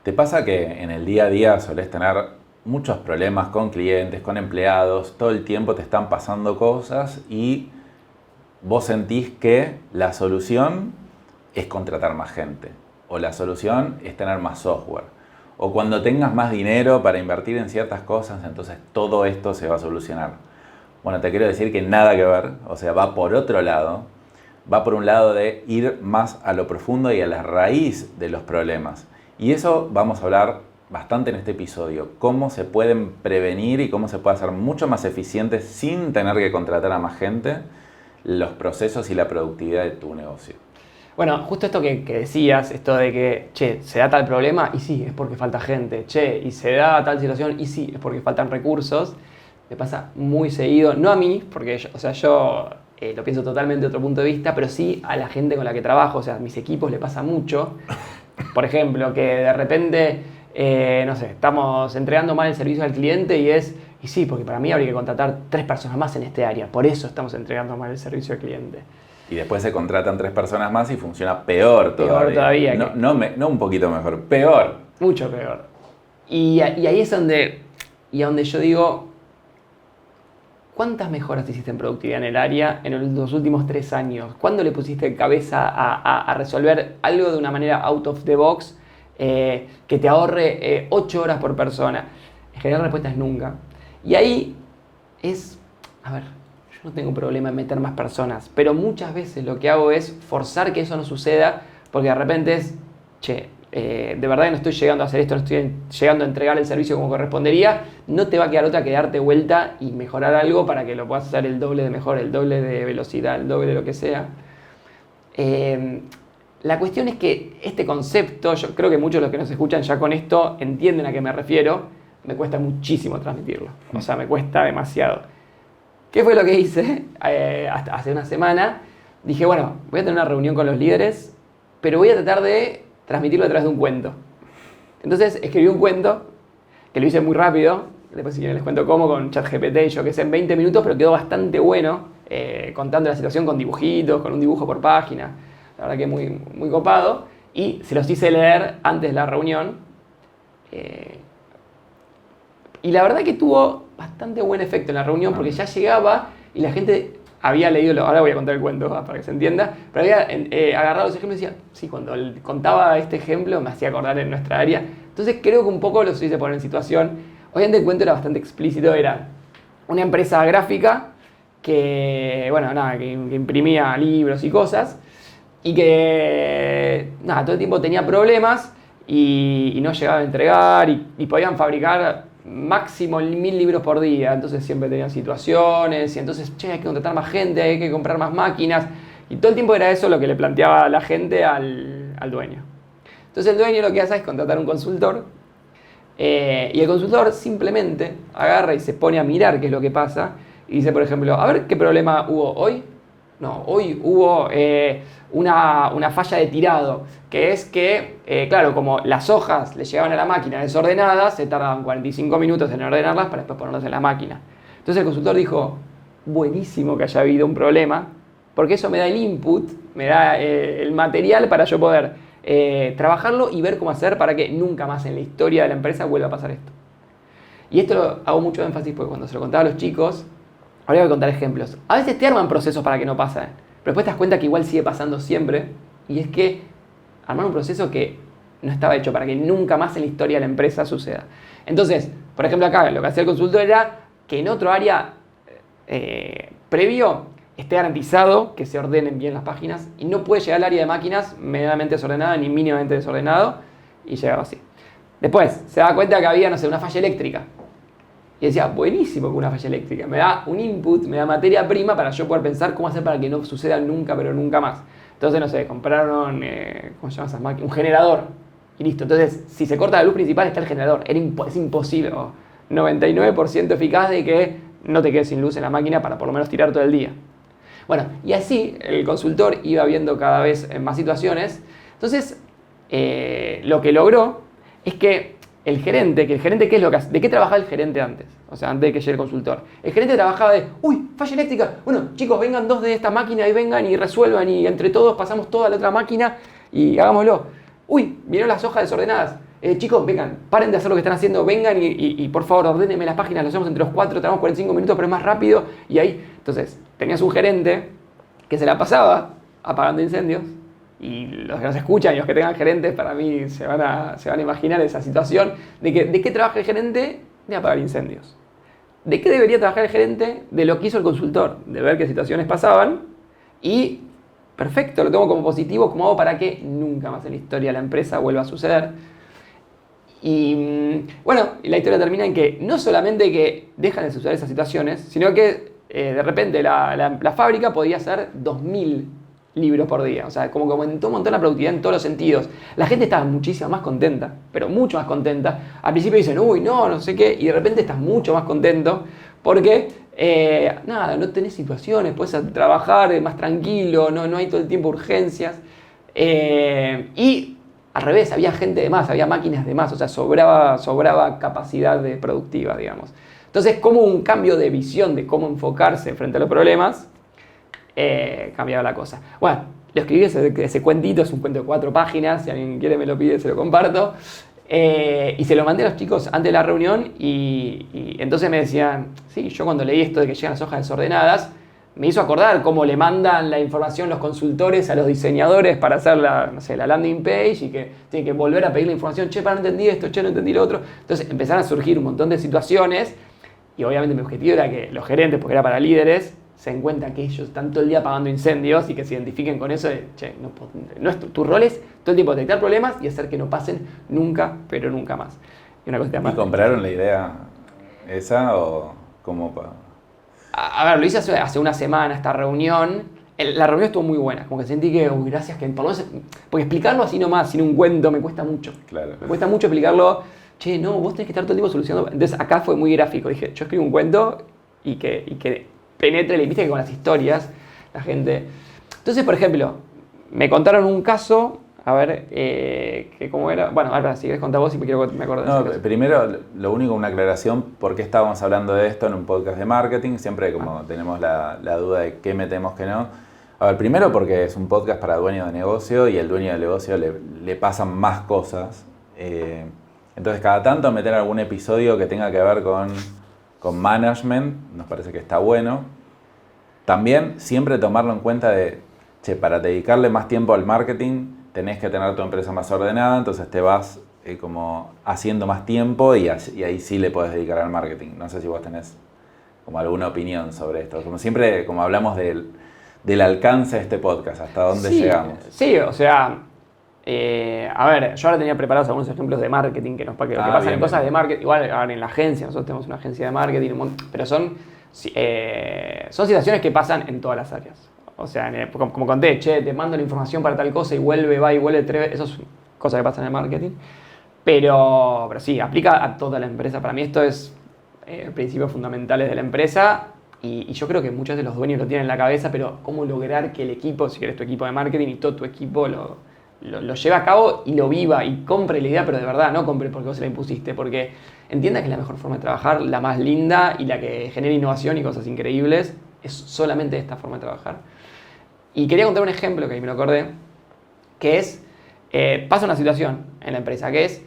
¿Te pasa que en el día a día solés tener muchos problemas con clientes, con empleados, todo el tiempo te están pasando cosas y vos sentís que la solución es contratar más gente o la solución es tener más software o cuando tengas más dinero para invertir en ciertas cosas, entonces todo esto se va a solucionar? Bueno, te quiero decir que nada que ver, o sea, va por otro lado, va por un lado de ir más a lo profundo y a la raíz de los problemas. Y eso vamos a hablar bastante en este episodio, cómo se pueden prevenir y cómo se puede hacer mucho más eficiente sin tener que contratar a más gente los procesos y la productividad de tu negocio. Bueno, justo esto que decías, esto de que, che, se da tal problema y sí, es porque falta gente, che, y se da tal situación y sí, es porque faltan recursos, me pasa muy seguido, no a mí, porque yo lo pienso totalmente de otro punto de vista, pero sí a la gente con la que trabajo, o sea, a mis equipos le pasa mucho. Por ejemplo, que de repente, no sé, estamos entregando mal el servicio al cliente y sí, porque para mí habría que contratar 3 personas más en este área, por eso estamos entregando mal el servicio al cliente. Y después se contratan 3 personas más y funciona peor todavía. Peor todavía. No un poquito mejor, peor. Mucho peor. Y ahí es donde yo digo, ¿cuántas mejoras hiciste en productividad en el área en los últimos 3 años? ¿Cuándo le pusiste cabeza a resolver algo de una manera out of the box que te ahorre 8 horas por persona? En general la respuesta es nunca. Y ahí a ver, yo no tengo problema en meter más personas, pero muchas veces lo que hago es forzar que eso no suceda, porque de repente de verdad que no estoy llegando a hacer esto, no estoy llegando a entregar el servicio como correspondería, no te va a quedar otra que darte vuelta y mejorar algo para que lo puedas hacer el doble de mejor, el doble de velocidad, el doble de lo que sea. La cuestión es que este concepto, yo creo que muchos de los que nos escuchan ya con esto entienden a qué me refiero, me cuesta muchísimo transmitirlo, o sea, me cuesta demasiado. ¿Qué fue lo que hice? Hasta hace una semana dije, bueno, voy a tener una reunión con los líderes, pero voy a tratar de transmitirlo a través de un cuento. Entonces escribí un cuento, que lo hice muy rápido, después si quieren les cuento cómo, con ChatGPT y yo que sé, en 20 minutos, pero quedó bastante bueno, contando la situación con dibujitos, con un dibujo por página, la verdad que muy, muy copado, y se los hice leer antes de la reunión, y la verdad que tuvo bastante buen efecto en la reunión, porque ya llegaba y la gente había leído, ahora voy a contar el cuento para que se entienda, pero había agarrado los ejemplos y decía, sí, cuando contaba este ejemplo me hacía acordar en nuestra área. Entonces creo que un poco los hice poner en situación. Obviamente el cuento era bastante explícito, era una empresa gráfica que, bueno, nada, que imprimía libros y cosas, y que, nada, todo el tiempo tenía problemas y no llegaba a entregar y podían fabricar máximo 1000 libros por día, entonces siempre tenían situaciones y entonces, hay que contratar más gente, hay que comprar más máquinas y todo el tiempo era eso lo que le planteaba la gente al dueño. Entonces el dueño lo que hace es contratar un consultor y el consultor simplemente agarra y se pone a mirar qué es lo que pasa y dice, por ejemplo, a ver qué problema hubo hoy. No, hoy hubo una falla de tirado, que es que, claro, como las hojas le llegaban a la máquina desordenadas, se tardaban 45 minutos en ordenarlas para después ponerlas en la máquina. Entonces el consultor dijo, buenísimo que haya habido un problema, porque eso me da el input, me da el material para yo poder trabajarlo y ver cómo hacer para que nunca más en la historia de la empresa vuelva a pasar esto. Y esto lo hago mucho énfasis porque cuando se lo contaba a los chicos, ahora voy a contar ejemplos. A veces te arman procesos para que no pasen, pero después te das cuenta que igual sigue pasando siempre. Y es que armar un proceso que no estaba hecho para que nunca más en la historia de la empresa suceda. Entonces, por ejemplo acá, lo que hacía el consultor era que en otro área previo esté garantizado que se ordenen bien las páginas y no puede llegar al área de máquinas medianamente desordenada ni mínimamente desordenado y llegaba así. Después, se daba cuenta que había, no sé, una falla eléctrica. Y decía, buenísimo que una falla eléctrica. Me da un input, me da materia prima para yo poder pensar cómo hacer para que no suceda nunca, pero nunca más. Entonces, no sé, compraron, ¿cómo se llama esas máquinas? Un generador. Y listo. Entonces, si se corta la luz principal, está el generador. Es imposible. 99% eficaz de que no te quedes sin luz en la máquina para por lo menos tirar todo el día. Bueno, y así el consultor iba viendo cada vez más situaciones. Entonces, lo que logró es que el gerente, ¿qué es lo que hace? ¿De qué trabajaba el gerente antes? O sea, antes de que llegue el consultor. El gerente trabajaba de, falla eléctrica. Bueno, chicos, vengan 2 de esta máquina y vengan y resuelvan y entre todos pasamos toda la otra máquina y hagámoslo. Vinieron las hojas desordenadas. chicos, vengan, paren de hacer lo que están haciendo, vengan y por favor ordénenme las páginas, lo hacemos entre los 4, tardamos 45 minutos, pero es más rápido. Y ahí, entonces, tenías un gerente que se la pasaba apagando incendios. Y los que nos escuchan y los que tengan gerentes, para mí se van a imaginar esa situación de qué trabaja el gerente, de apagar incendios. ¿De qué debería trabajar el gerente? De lo que hizo el consultor, de ver qué situaciones pasaban y, perfecto, lo tengo como positivo, ¿cómo hago para que nunca más en la historia de la empresa vuelva a suceder? Y bueno, la historia termina en que no solamente que dejan de suceder esas situaciones, sino que de repente la fábrica podía hacer 2000 libros por día. O sea, como que aumentó un montón la productividad en todos los sentidos. La gente estaba muchísimo más contenta, pero mucho más contenta. Al principio dicen, uy, no sé qué, y de repente estás mucho más contento porque, no tenés situaciones, puedes trabajar más tranquilo, no hay todo el tiempo urgencias. Y al revés, había gente de más, había máquinas de más, o sea, sobraba capacidad productiva, digamos. Entonces, como un cambio de visión de cómo enfocarse frente a los problemas, cambiaba la cosa. Bueno, lo escribí ese cuentito, es un cuento de 4 páginas, si alguien quiere me lo pide, se lo comparto. Y se lo mandé a los chicos antes de la reunión y entonces me decían, sí, yo cuando leí esto de que llegan las hojas desordenadas, me hizo acordar cómo le mandan la información los consultores a los diseñadores para hacer la landing page y que tienen que volver a pedir la información, no entendí esto, no entendí lo otro. Entonces empezaron a surgir un montón de situaciones y obviamente mi objetivo era que los gerentes, porque era para líderes, se den cuenta que ellos están todo el día apagando incendios y que se identifiquen con eso de, tu rol es todo el tiempo detectar problemas y hacer que no pasen nunca, pero nunca más. Y una cosita más. ¿Y compraron la idea esa o cómo? A ver, lo hice hace una semana esta reunión. La reunión estuvo muy buena, como que sentí que, gracias que por lo menos, porque explicarlo así nomás, sin un cuento, me cuesta mucho. Claro. Me cuesta mucho explicarlo, vos tenés que estar todo el tiempo solucionando. Entonces acá fue muy gráfico, dije, yo escribo un cuento y que penetre, viste que con las historias, la gente... Entonces, por ejemplo, me contaron un caso, a ver, que cómo era... Bueno, ahora si querés contar vos y me acuerdo de ese caso. Primero, lo único, una aclaración, ¿por qué estábamos hablando de esto en un podcast de marketing? Siempre como tenemos la duda de qué metemos, qué no. A ver, primero porque es un podcast para dueños de negocio y el dueño del negocio le pasan más cosas. Entonces, cada tanto meter algún episodio que tenga que ver con management, nos parece que está bueno. También siempre tomarlo en cuenta para dedicarle más tiempo al marketing, tenés que tener tu empresa más ordenada, entonces te vas como haciendo más tiempo y ahí sí le podés dedicar al marketing. No sé si vos tenés como alguna opinión sobre esto. Como siempre, como hablamos del alcance de este podcast, hasta dónde llegamos. Sí, o sea... a ver, yo ahora tenía preparados algunos ejemplos de marketing que pasan en cosas de marketing. Igual ahora en la agencia, nosotros tenemos una agencia de marketing, pero son situaciones que pasan en todas las áreas. O sea, como conté, te mando la información para tal cosa y va y vuelve, eso es cosas que pasan en el marketing. Pero sí, aplica a toda la empresa. Para mí esto es principios fundamentales de la empresa y yo creo que muchos de los dueños lo tienen en la cabeza, pero cómo lograr que el equipo, si querés tu equipo de marketing y todo tu equipo lo lleve a cabo y lo viva y compre la idea, pero de verdad, no compre porque vos se la impusiste, porque entienda que es la mejor forma de trabajar, la más linda y la que genera innovación y cosas increíbles, es solamente esta forma de trabajar. Y quería contar un ejemplo que ahí me lo acordé, que es, pasa una situación en la empresa, que es,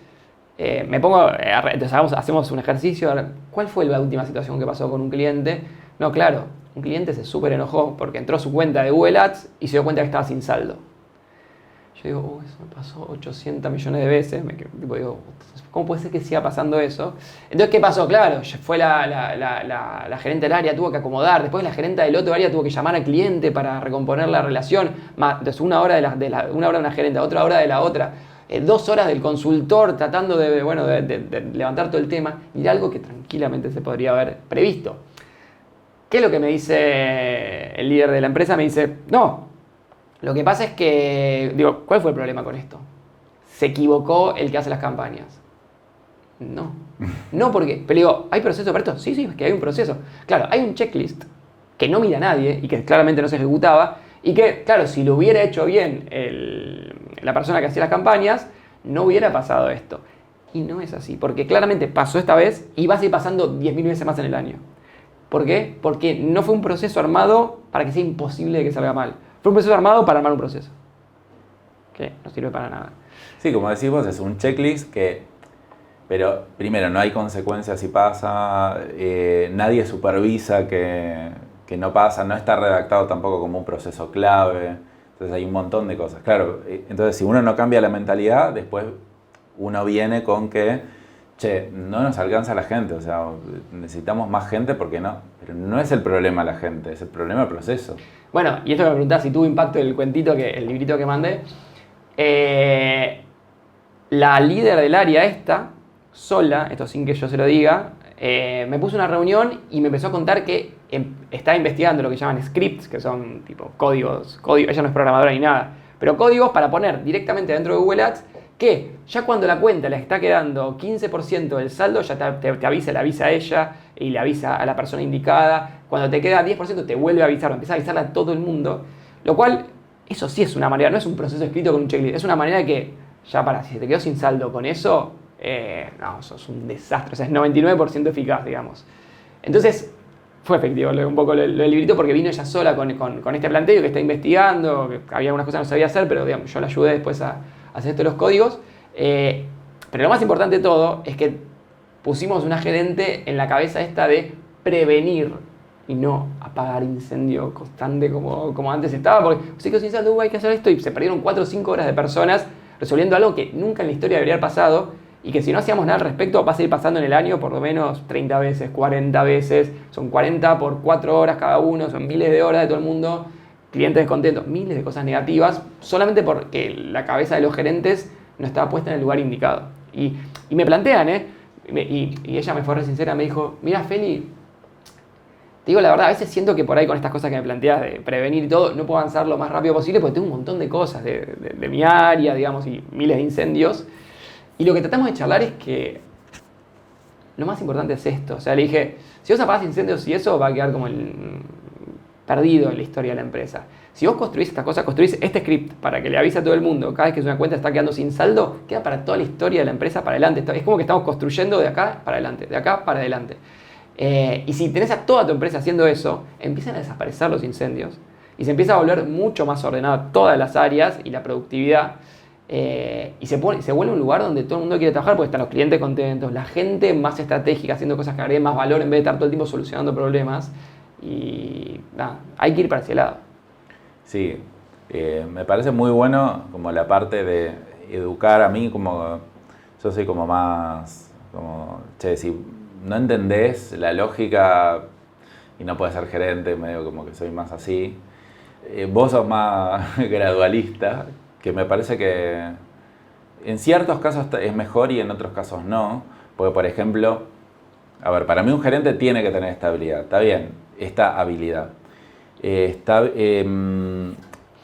entonces hacemos un ejercicio, ¿cuál fue la última situación que pasó con un cliente? No, claro, un cliente se súper enojó porque entró a su cuenta de Google Ads y se dio cuenta que estaba sin saldo. Yo digo, eso me pasó 800 millones de veces. Digo, ¿cómo puede ser que siga pasando eso? Entonces, ¿qué pasó? Claro, fue la gerente del área, tuvo que acomodar. Después la gerente del otro área tuvo que llamar al cliente para recomponer la relación. Entonces, una hora una hora de una gerente, otra hora de la otra. 2 horas del consultor tratando de levantar todo el tema. Y era algo que tranquilamente se podría haber previsto. ¿Qué es lo que me dice el líder de la empresa? Me dice, no. Lo que pasa es que, digo, ¿cuál fue el problema con esto? Se equivocó el que hace las campañas. No, porque, pero digo, ¿hay proceso para esto? Sí, es que hay un proceso. Claro, hay un checklist que no mira nadie y que claramente no se ejecutaba y que, claro, si lo hubiera hecho bien la persona que hacía las campañas, no hubiera pasado esto. Y no es así, porque claramente pasó esta vez y va a seguir pasando 10.000 veces más en el año. ¿Por qué? Porque no fue un proceso armado para que sea imposible de que salga mal. Fue un proceso armado para armar un proceso. que no sirve para nada. Sí, como decís vos, es un checklist pero primero, no hay consecuencias si pasa, nadie supervisa que no pasa, no está redactado tampoco como un proceso clave, entonces hay un montón de cosas. Claro, entonces si uno no cambia la mentalidad, después uno viene con que, che, no nos alcanza la gente, o sea, necesitamos más gente porque no, pero no es el problema la gente, es el problema el proceso. Bueno, y esto me preguntás si tuvo impacto el cuentito, el librito que mandé. La líder del área sola, esto sin que yo se lo diga, me puso una reunión y me empezó a contar que está investigando lo que llaman scripts, que son tipo códigos, ella no es programadora ni nada, pero códigos para poner directamente dentro de Google Ads que ya cuando la cuenta le está quedando 15% del saldo, ya te avisa, le avisa a ella y le avisa a la persona indicada. Cuando te queda 10% te vuelve a avisar, empieza a avisarle a todo el mundo, lo cual, eso sí es una manera, no es un proceso escrito con un checklist, es una manera de que, si te quedó sin saldo con eso, no, eso es un desastre, o sea, es 99% eficaz, digamos. Entonces, fue efectivo un poco lo del librito porque vino ella sola con este planteo que está investigando, que había algunas cosas que no sabía hacer, pero digamos, yo la ayudé después a hacer esto de los códigos. Pero lo más importante de todo es que pusimos una gerente en la cabeza esta de prevenir y no apagar incendio constante como antes estaba, porque se quedó sin saldo, hay que hacer esto, y se perdieron 4 o 5 horas de personas resolviendo algo que nunca en la historia debería haber pasado, y que si no hacíamos nada al respecto va a seguir pasando en el año por lo menos 30 veces, 40 veces, son 40 por 4 horas cada uno, son miles de horas de todo el mundo, clientes descontentos, miles de cosas negativas, solamente porque la cabeza de los gerentes no estaba puesta en el lugar indicado. Y me plantean, y ella me fue re sincera, me dijo, mira Feli, te digo la verdad, a veces siento que por ahí con estas cosas que me planteas de prevenir y todo, no puedo avanzar lo más rápido posible porque tengo un montón de cosas de mi área, digamos, y miles de incendios. Y lo que tratamos de charlar es que lo más importante es esto. O sea, le dije, si vos apagás incendios y eso va a quedar como perdido en la historia de la empresa. Si vos construís estas cosas, construís este script para que le avise a todo el mundo, cada vez que una cuenta está quedando sin saldo, queda para toda la historia de la empresa para adelante. Es como que estamos construyendo de acá para adelante, de acá para adelante. Y si tenés a toda tu empresa haciendo eso, empiezan a desaparecer los incendios y se empieza a volver mucho más ordenada todas las áreas y la productividad. Y se vuelve un lugar donde todo el mundo quiere trabajar porque están los clientes contentos, la gente más estratégica haciendo cosas que agreguen más valor en vez de estar todo el tiempo solucionando problemas. Y nada, hay que ir para ese lado. Sí, me parece muy bueno como la parte de educar a mí, como yo soy como más, como, che, si no entendés la lógica y no puedes ser gerente, medio como que soy más así, vos sos más gradualista, que me parece que en ciertos casos es mejor y en otros casos no, porque por ejemplo, a ver, para mí un gerente tiene que tener estabilidad, está bien, esta habilidad.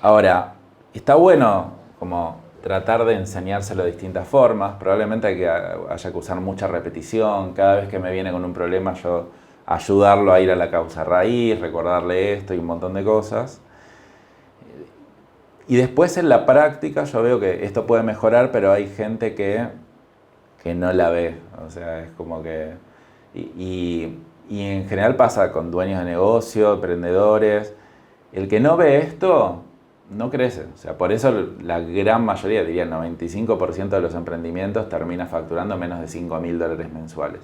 Ahora, está bueno como tratar de enseñárselo de distintas formas, probablemente haya que usar mucha repetición, cada vez que me viene con un problema yo ayudarlo a ir a la causa raíz, recordarle esto y un montón de cosas. Y después en la práctica yo veo que esto puede mejorar, pero hay gente que no la ve, o sea, es como que... Y en general pasa con dueños de negocio, emprendedores. El que no ve esto no crece. O sea, por eso la gran mayoría, diría el 95% de los emprendimientos termina facturando menos de $5.000 mensuales.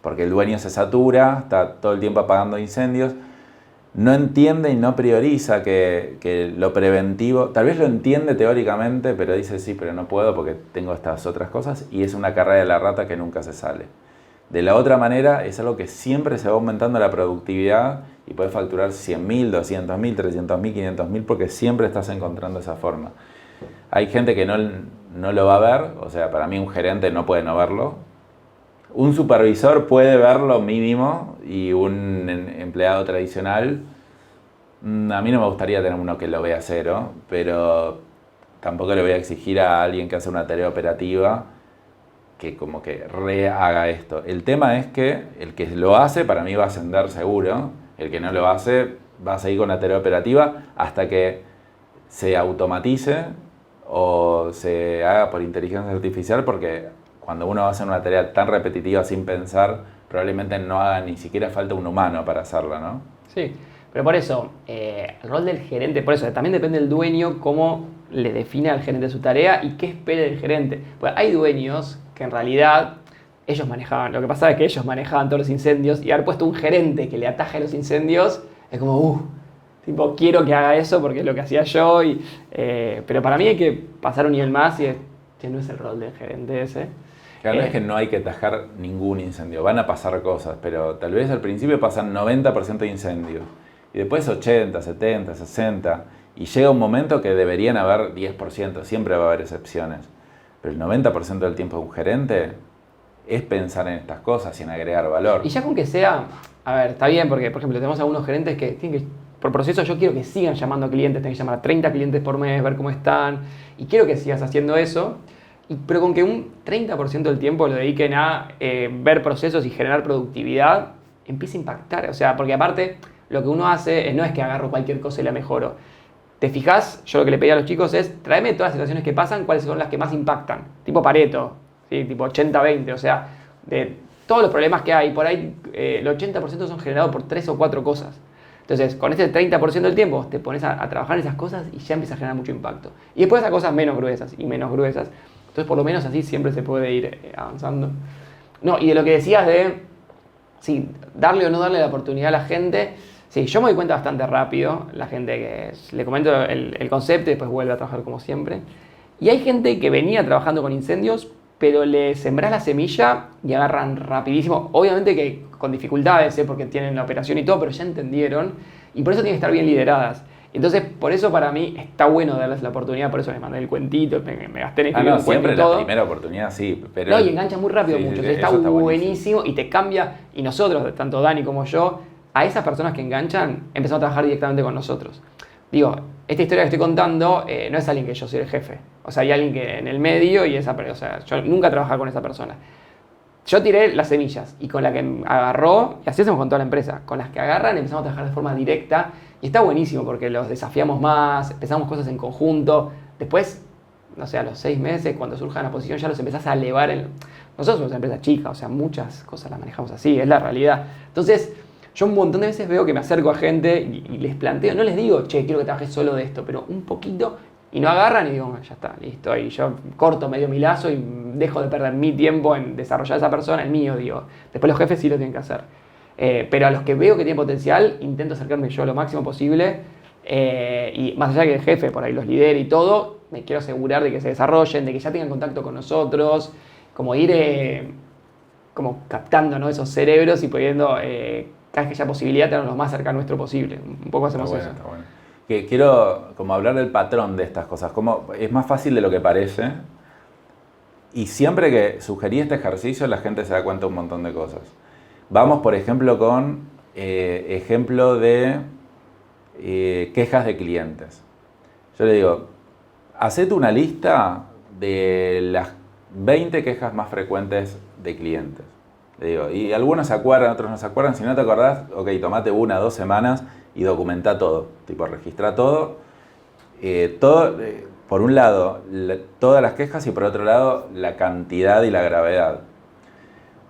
Porque el dueño se satura, está todo el tiempo apagando incendios, no entiende y no prioriza que lo preventivo, tal vez lo entiende teóricamente, pero dice sí, pero no puedo porque tengo estas otras cosas, y es una carrera de la rata que nunca se sale. De la otra manera, es algo que siempre se va aumentando la productividad y puedes facturar 100.000, 200.000, 300.000, 500.000 porque siempre estás encontrando esa forma. Hay gente que no lo va a ver, o sea, para mí un gerente no puede no verlo. Un supervisor puede verlo mínimo y un empleado tradicional, a mí no me gustaría tener uno que lo vea cero, pero tampoco le voy a exigir a alguien que hace una tarea operativa que como que rehaga esto. El tema es que el que lo hace para mí va a ascender seguro, el que no lo hace va a seguir con la tarea operativa hasta que se automatice o se haga por inteligencia artificial, porque cuando uno hace una tarea tan repetitiva sin pensar, probablemente no haga ni siquiera falta un humano para hacerla, ¿no? Sí, Pero por eso, el rol del gerente, por eso también depende del dueño cómo le define al gerente su tarea y qué espere del gerente. Pues hay dueños que en realidad ellos manejaban, lo que pasaba es que ellos manejaban todos los incendios y haber puesto un gerente que le ataje los incendios es como, tipo, quiero que haga eso porque es lo que hacía yo. Pero para mí hay que pasar un nivel más y que no es el rol del gerente ese. Claro, es que no hay que atajar ningún incendio, van a pasar cosas, pero tal vez al principio pasan 90% de incendios, y después 80, 70, 60, y llega un momento que deberían haber 10%, siempre va a haber excepciones, pero el 90% del tiempo de un gerente es pensar en estas cosas y en agregar valor. Y ya con que sea, a ver, está bien, porque por ejemplo tenemos algunos gerentes que tienen que, por proceso yo quiero que sigan llamando clientes, tienen que llamar a 30 clientes por mes, ver cómo están, y quiero que sigas haciendo eso. Pero con que un 30% del tiempo lo dediquen a ver procesos y generar productividad, empieza a impactar. O sea, porque aparte lo que uno hace no es que agarro cualquier cosa y la mejoro. ¿Te fijas? Yo lo que le pedí a los chicos es, tráeme todas las situaciones que pasan, cuáles son las que más impactan. Tipo Pareto, ¿sí? Tipo 80-20. O sea, de todos los problemas que hay, por ahí el 80% son generados por 3 o 4 cosas. Entonces, con ese 30% del tiempo te pones a trabajar en esas cosas y ya empieza a generar mucho impacto. Y después a cosas menos gruesas y menos gruesas. Entonces, por lo menos así siempre se puede ir avanzando. No, y de lo que decías de sí, darle o no darle la oportunidad a la gente, sí, yo me doy cuenta bastante rápido, la gente que le comento el concepto y después vuelve a trabajar como siempre. Y hay gente que venía trabajando con incendios, pero le sembrás la semilla y agarran rapidísimo. Obviamente que con dificultades, porque tienen la operación y todo, pero ya entendieron y por eso tienen que estar bien lideradas. Entonces, por eso para mí está bueno darles la oportunidad, por eso les mandé el cuentito, me gasté en escribir un cuento siempre y todo. La primera oportunidad sí, pero... No, y engancha muy rápido mucho, Sí, está buenísimo y te cambia, y nosotros, tanto Dani como yo, a esas personas que enganchan, empezamos a trabajar directamente con nosotros. Digo, esta historia que estoy contando no es alguien que yo soy el jefe, o sea, hay alguien que en el medio y o sea, yo nunca trabajaba con esa persona. Yo tiré las semillas y con la que agarró, y así hacemos con toda la empresa, con las que agarran empezamos a trabajar de forma directa y está buenísimo porque los desafiamos más, empezamos cosas en conjunto, después, no sé, a los 6 meses cuando surja una posición ya los empezás a elevar. Nosotros somos una empresa chica, o sea, muchas cosas las manejamos así, es la realidad. Entonces, yo un montón de veces veo que me acerco a gente y les planteo, no les digo, che, quiero que trabajes solo de esto, pero un poquito. Y no agarran y digo, ya está, listo. Y yo corto medio mi lazo y dejo de perder mi tiempo en desarrollar a esa persona, el mío, digo. Después los jefes sí lo tienen que hacer. Pero a los que veo que tienen potencial, intento acercarme yo lo máximo posible. Y más allá de que el jefe por ahí los lidere y todo, me quiero asegurar de que se desarrollen, de que ya tengan contacto con nosotros. Como ir como captando, ¿no?, esos cerebros y pudiendo, cada vez que haya posibilidad, tenerlos más cerca nuestro posible. Un poco hacemos eso. Está bueno. Que quiero como hablar del patrón de estas cosas, como es más fácil de lo que parece, y siempre que sugerí este ejercicio la gente se da cuenta de un montón de cosas. Vamos, por ejemplo, con ejemplo de quejas de clientes. Yo le digo, hacete una lista de las 20 quejas más frecuentes de clientes. Le digo, y algunos se acuerdan, otros no se acuerdan. Si no te acordás, ok, tomate 1 o 2 semanas y documenta todo. Tipo, registra todo. Por un lado, todas las quejas y por otro lado, la cantidad y la gravedad.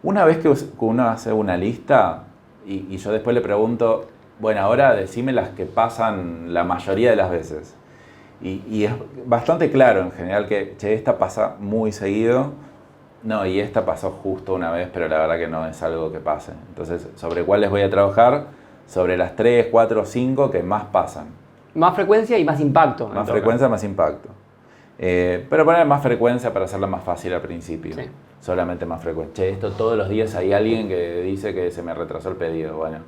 Una vez que uno hace una lista y yo después le pregunto, bueno, ahora decime las que pasan la mayoría de las veces. Y es bastante claro en general que, che, esta pasa muy seguido. No, y esta pasó justo una vez, pero la verdad que no es algo que pase. Entonces, ¿sobre cuáles voy a trabajar? Sobre las 3, 4, 5 que más pasan. Más frecuencia y más impacto. Más frecuencia, más impacto. Pero poner más frecuencia para hacerla más fácil al principio. Sí. Solamente más frecuencia. Che, esto todos los días hay alguien que dice que se me retrasó el pedido. Bueno.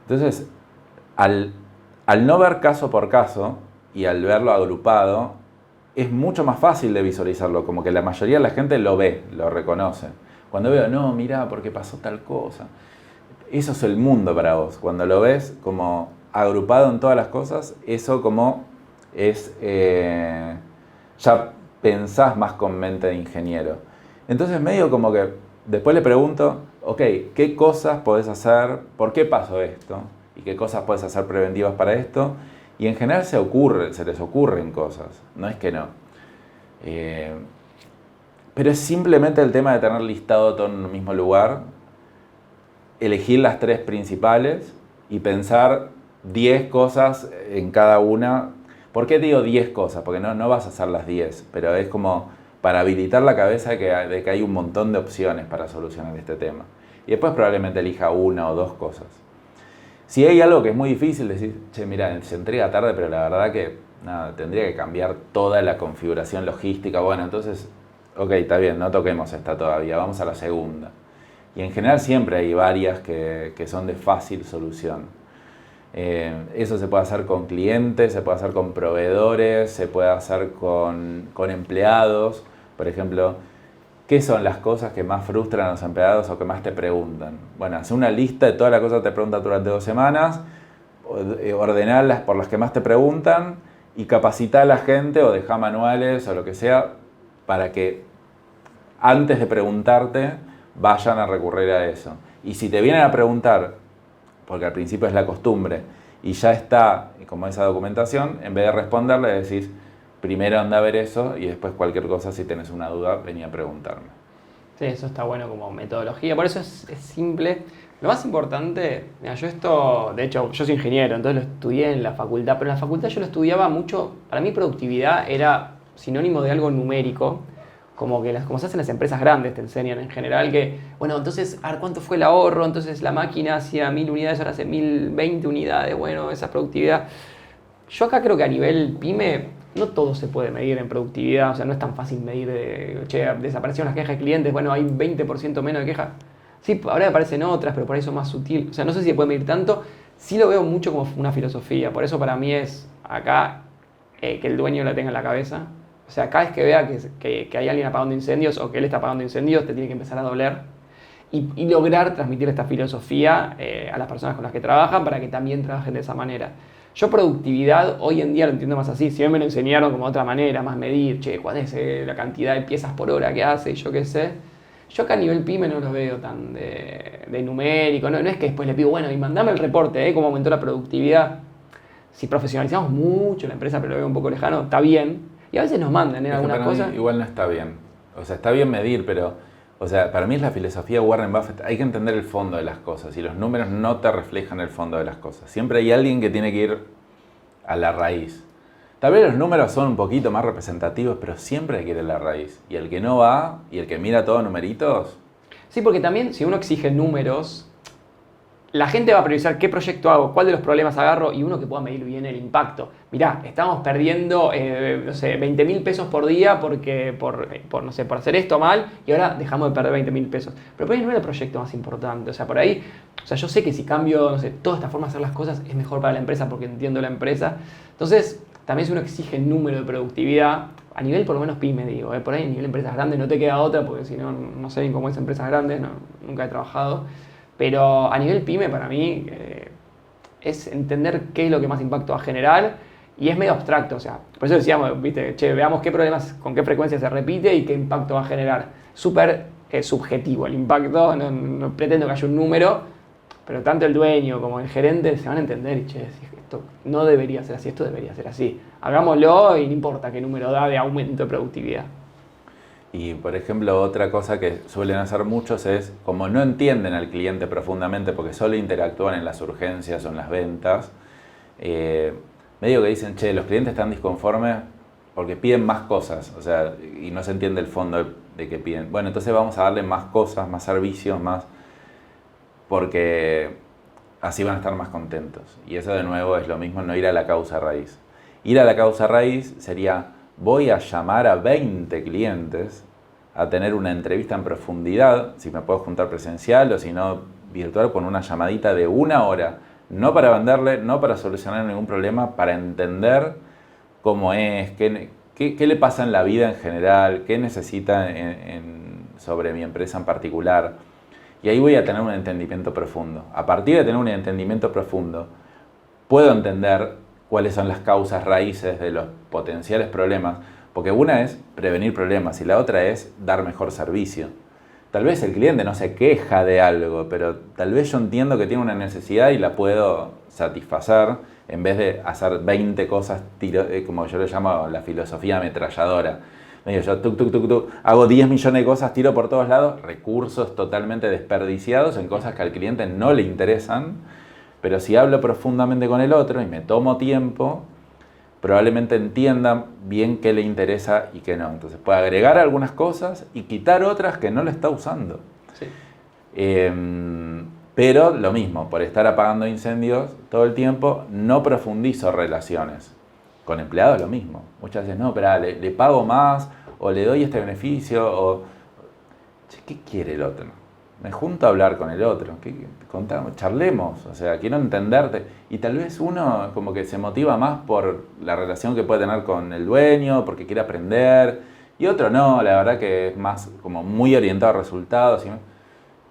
Entonces, al no ver caso por caso y al verlo agrupado, es mucho más fácil de visualizarlo, como que la mayoría de la gente lo ve, lo reconoce. Cuando veo, no, mirá, porque pasó tal cosa. Eso es el mundo para vos. Cuando lo ves como agrupado en todas las cosas, eso como es, ya pensás más con mente de ingeniero. Entonces medio como que después le pregunto, ok, ¿qué cosas podés hacer? ¿Por qué pasó esto? ¿Y qué cosas podés hacer preventivas para esto? Y en general se les ocurren cosas, no es que no. Pero es simplemente el tema de tener listado todo en un mismo lugar, elegir las 3 principales y pensar 10 cosas en cada una. ¿Por qué digo 10 cosas? Porque no vas a hacer las 10, pero es como para habilitar la cabeza de que hay un montón de opciones para solucionar este tema. Y después probablemente elija una o dos cosas. Si hay algo que es muy difícil, decir, che, mira, se entrega tarde, pero la verdad que nada, tendría que cambiar toda la configuración logística. Bueno, entonces, ok, está bien, no toquemos esta todavía, vamos a la segunda. Y en general siempre hay varias que son de fácil solución. Eso se puede hacer con clientes, se puede hacer con proveedores, se puede hacer con empleados. Por ejemplo, ¿qué son las cosas que más frustran a los empleados o que más te preguntan? Bueno, haz una lista de todas las cosas que te preguntan durante 2 semanas, ordenarlas por las que más te preguntan y capacita a la gente o deja manuales o lo que sea para que antes de preguntarte vayan a recurrir a eso. Y si te vienen a preguntar, porque al principio es la costumbre, y ya está como esa documentación, en vez de responderle decís, primero anda a ver eso y después cualquier cosa, si tenés una duda, vení a preguntarme. Sí, eso está bueno como metodología, por eso es simple. Lo más importante, mira, yo esto, de hecho, yo soy ingeniero, entonces lo estudié en la facultad, pero en la facultad yo lo estudiaba mucho, para mí productividad era sinónimo de algo numérico, como se hacen las empresas grandes, te enseñan en general que, bueno, entonces, a ver cuánto fue el ahorro, entonces la máquina hacía 1000 unidades, ahora hace 1020 unidades, bueno, esa productividad. Yo acá creo que a nivel pyme, no todo se puede medir en productividad, o sea, no es tan fácil medir, che, desaparecieron las quejas de clientes, bueno, hay 20% menos de quejas. Sí, ahora aparecen otras, pero por ahí son más sutiles, o sea, no sé si se puede medir tanto, sí lo veo mucho como una filosofía, por eso para mí es acá que el dueño la tenga en la cabeza. O sea, cada vez que vea que hay alguien apagando incendios o que él está apagando incendios, te tiene que empezar a doler y lograr transmitir esta filosofía a las personas con las que trabajan para que también trabajen de esa manera. Yo productividad hoy en día lo entiendo más así, si bien me lo enseñaron como de otra manera, más medir, che, cuál es la cantidad de piezas por hora que hace y yo qué sé. Yo acá a nivel pyme no lo veo tan de numérico, no es que después le pido, bueno, y mandame el reporte, cómo aumentó la productividad. Si profesionalizamos mucho la empresa, pero lo veo un poco lejano, está bien. Y a veces nos mandan algunas cosas. Igual no está bien. O sea, está bien medir, pero o sea, para mí es la filosofía de Warren Buffett. Hay que entender el fondo de las cosas y los números no te reflejan el fondo de las cosas. Siempre hay alguien que tiene que ir a la raíz. Tal vez los números son un poquito más representativos, pero siempre hay que ir a la raíz. Y el que no va y el que mira todos numeritos... Sí, porque también si uno exige números, la gente va a priorizar qué proyecto hago, cuál de los problemas agarro y uno que pueda medir bien el impacto. Mirá, estamos perdiendo, no sé, 20.000 pesos por día porque, no sé, por hacer esto mal y ahora dejamos de perder 20.000 pesos. Pero por ahí no es el proyecto más importante. O sea, por ahí, o sea, yo sé que si cambio, no sé, toda esta forma de hacer las cosas es mejor para la empresa porque entiendo la empresa. Entonces, también si uno exige el número de productividad, a nivel por lo menos pyme, digo, por ahí a nivel empresas grandes no te queda otra porque si no, no sé bien cómo es empresas grandes, nunca he trabajado. Pero a nivel pyme, para mí, es entender qué es lo que más impacto va a generar y es medio abstracto. O sea, por eso decíamos, viste, che, veamos qué problemas, con qué frecuencia se repite y qué impacto va a generar. Súper subjetivo el impacto, no pretendo que haya un número, pero tanto el dueño como el gerente se van a entender y, che, esto no debería ser así, esto debería ser así. Hagámoslo y no importa qué número da de aumento de productividad. Y, por ejemplo, otra cosa que suelen hacer muchos es, como no entienden al cliente profundamente porque solo interactúan en las urgencias o en las ventas, medio que dicen, che, los clientes están disconformes porque piden más cosas, o sea, y no se entiende el fondo de que piden. Bueno, entonces vamos a darle más cosas, más servicios, más, porque así van a estar más contentos. Y eso de nuevo es lo mismo, no ir a la causa raíz. Ir a la causa raíz sería... voy a llamar a 20 clientes a tener una entrevista en profundidad, si me puedo juntar presencial o si no virtual, con una llamadita de 1 hora, no para venderle, no para solucionar ningún problema, para entender cómo es, qué le pasa en la vida en general, qué necesita sobre mi empresa en particular. Y ahí voy a tener un entendimiento profundo. A partir de tener un entendimiento profundo, puedo entender cuáles son las causas raíces de los potenciales problemas, porque una es prevenir problemas y la otra es dar mejor servicio. Tal vez el cliente no se queja de algo, pero tal vez yo entiendo que tiene una necesidad y la puedo satisfacer en vez de hacer 20 cosas, como yo le llamo la filosofía ametralladora. Yo hago 10 millones de cosas, tiro por todos lados, recursos totalmente desperdiciados en cosas que al cliente no le interesan. Pero si hablo profundamente con el otro y me tomo tiempo, probablemente entienda bien qué le interesa y qué no. Entonces puede agregar algunas cosas y quitar otras que no lo está usando. Sí. Pero lo mismo, por estar apagando incendios todo el tiempo, no profundizo relaciones. Con empleados lo mismo. Muchas veces, no, pero le pago más, o le doy este beneficio, o... Che, ¿qué quiere el otro? Me junto a hablar con el otro, contamos, charlemos, o sea, quiero entenderte. Y tal vez uno como que se motiva más por la relación que puede tener con el dueño, porque quiere aprender, y otro no, la verdad que es más como muy orientado a resultados.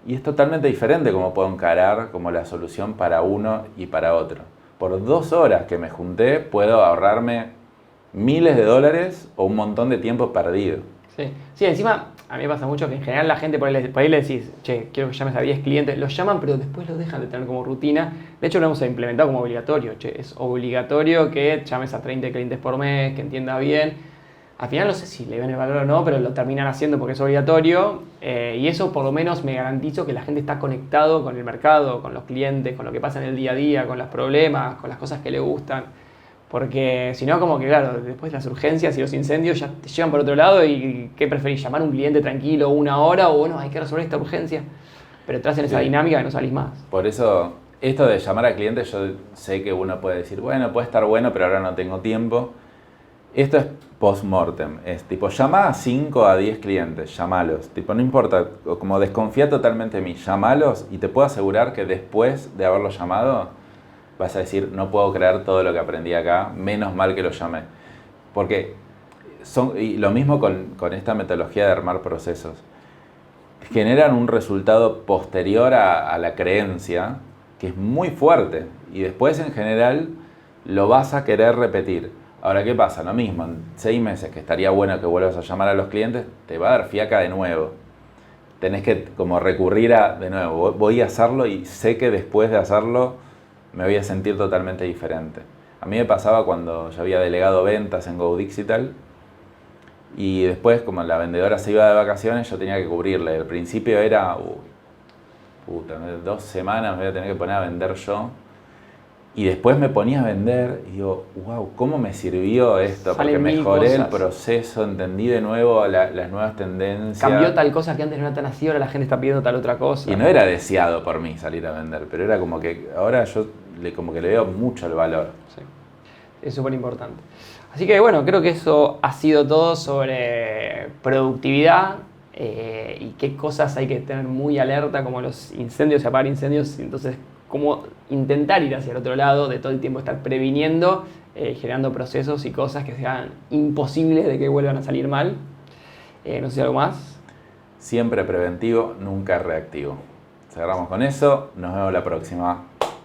Y es totalmente diferente como puedo encarar como la solución para uno y para otro. Por 2 horas que me junté puedo ahorrarme miles de dólares o un montón de tiempo perdido. Sí, sí, encima a mí me pasa mucho que en general la gente por ahí le decís, che, quiero que llames a 10 clientes, los llaman pero después los dejan de tener como rutina. De hecho lo hemos implementado como obligatorio, che, es obligatorio que llames a 30 clientes por mes, que entiendas bien. Al final no sé si le ven el valor o no, pero lo terminan haciendo porque es obligatorio y eso por lo menos me garantizo que la gente está conectado con el mercado, con los clientes, con lo que pasa en el día a día, con los problemas, con las cosas que le gustan. Porque si no, como que claro, después las urgencias y los incendios ya te llevan por otro lado y ¿qué preferís? ¿Llamar a un cliente tranquilo 1 hora o bueno, hay que resolver esta urgencia? Pero entras en esa dinámica que no salís más. Por eso, esto de llamar a clientes, yo sé que uno puede decir, bueno, puede estar bueno, pero ahora no tengo tiempo. Esto es post-mortem, es tipo, llama a 5 a 10 clientes, llamalos. Tipo, no importa, como desconfía totalmente de mí, llamalos y te puedo asegurar que después de haberlos llamado, vas a decir, no puedo creer todo lo que aprendí acá, menos mal que lo llamé. Porque y lo mismo con esta metodología de armar procesos. Generan un resultado posterior a la creencia que es muy fuerte y después en general lo vas a querer repetir. Ahora, ¿qué pasa? Lo mismo, en 6 meses que estaría bueno que vuelvas a llamar a los clientes, te va a dar fiaca de nuevo. Tenés que como recurrir a, de nuevo, voy a hacerlo y sé que después de hacerlo me voy a sentir totalmente diferente. A mí me pasaba cuando yo había delegado ventas en GoDigital y después, como la vendedora se iba de vacaciones, yo tenía que cubrirle. Al principio era, puta, 2 semanas me voy a tener que poner a vender yo. Y después me ponía a vender y digo, wow, ¿cómo me sirvió esto? Porque mejoré el proceso, entendí de nuevo las nuevas tendencias. Cambió tal cosa que antes no era tan así, ahora la gente está pidiendo tal otra cosa. Y no era deseado por mí salir a vender, pero era como que ahora yo como que le veo mucho el valor. Sí, es súper importante. Así que bueno, creo que eso ha sido todo sobre productividad y qué cosas hay que tener muy alerta, como los incendios y apagar incendios. Entonces, cómo intentar ir hacia el otro lado, de todo el tiempo estar previniendo, generando procesos y cosas que sean imposibles de que vuelvan a salir mal. No sé si algo más. Siempre preventivo, nunca reactivo. Cerramos con eso, nos vemos la próxima.